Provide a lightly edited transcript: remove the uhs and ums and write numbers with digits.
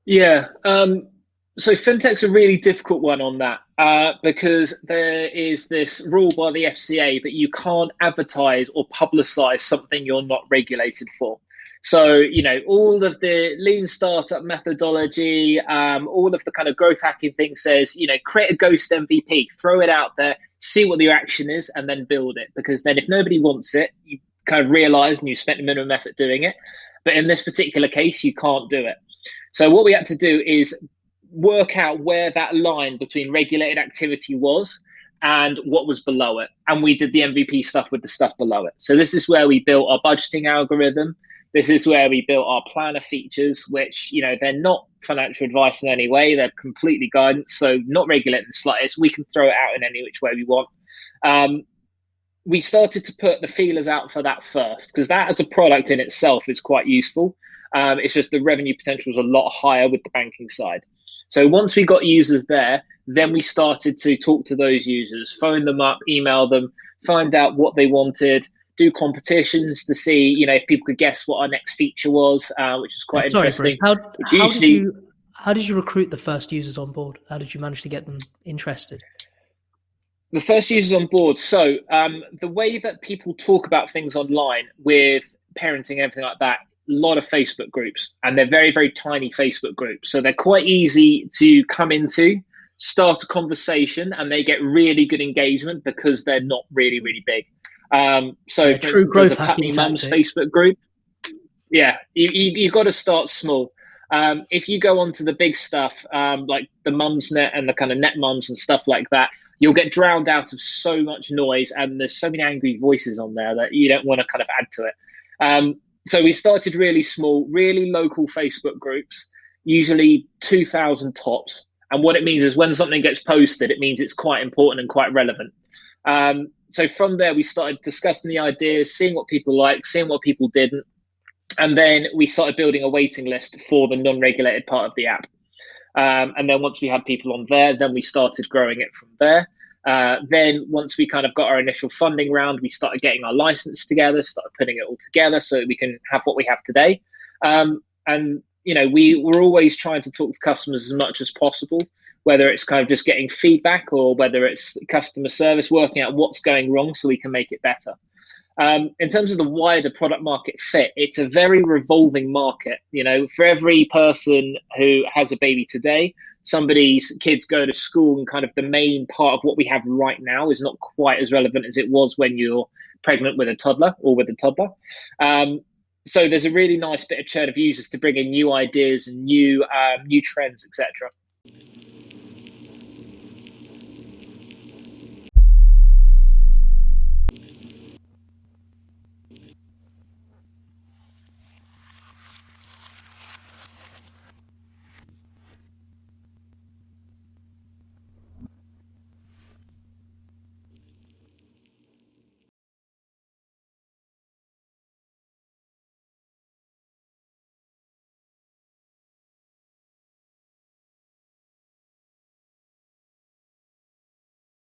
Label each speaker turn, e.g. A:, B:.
A: Yeah. So fintech's a really difficult one on that because there is this rule by the FCA that you can't advertise or publicize something you're not regulated for. So, all of the lean startup methodology, all of the kind of growth hacking thing says, create a ghost MVP, throw it out there, see what the reaction is, and then build it. Because then if nobody wants it, you kind of realize and you spent the minimum effort doing it. But in this particular case, you can't do it. So what we had to do is work out where that line between regulated activity was and what was below it. And we did the MVP stuff with the stuff below it. So this is where we built our budgeting algorithm. This is where we built our planner features, which, they're not financial advice in any way. They're completely guidance. So not regulated in the slightest. We can throw it out in any which way we want. Um, we started to put the feelers out for that first because that as a product in itself is quite useful. It's just the revenue potential is a lot higher with the banking side. So once we got users there, then we started to talk to those users, phone them up, email them, find out what they wanted, do competitions to see, if people could guess what our next feature was, which is quite
B: Sorry, Bruce.
A: interesting.
B: How
A: Which
B: how did
A: usually
B: you how did you recruit the first users on board? How did you manage to get them interested?
A: the first users on board. So the way that people talk about things online with parenting and everything like that, a lot of Facebook groups, and they're very, very tiny Facebook groups. So they're quite easy to come into, start a conversation, and they get really good engagement because they're not really, really big. So
B: Yeah,
A: for
B: true
A: instance, there's
B: growth
A: a
B: hacking
A: Putney Mums
B: tactic.
A: Facebook group. Yeah, you've got to start small. If you go onto the big stuff, like the Mumsnet and the kind of net mums and stuff like that, you'll get drowned out of so much noise, and there's so many angry voices on there that you don't want to kind of add to it. So we started really small, really local Facebook groups, usually 2,000 tops. And what it means is when something gets posted, it means it's quite important and quite relevant. So from there, we started discussing the ideas, seeing what people liked, seeing what people didn't, and then we started building a waiting list for the non-regulated part of the app. And then once we had people on there, then we started growing it from there. Then once we kind of got our initial funding round, we started getting our license together, started putting it all together so that we can have what we have today. And we were always trying to talk to customers as much as possible, whether it's kind of just getting feedback or whether it's customer service, working out what's going wrong so we can make it better. In terms of the wider product market fit, it's a very revolving market. For every person who has a baby today, somebody's kids go to school, and kind of the main part of what we have right now is not quite as relevant as it was when you're pregnant with a toddler or with a toddler. So there's a really nice bit of churn of users to bring in new ideas and new trends, etc.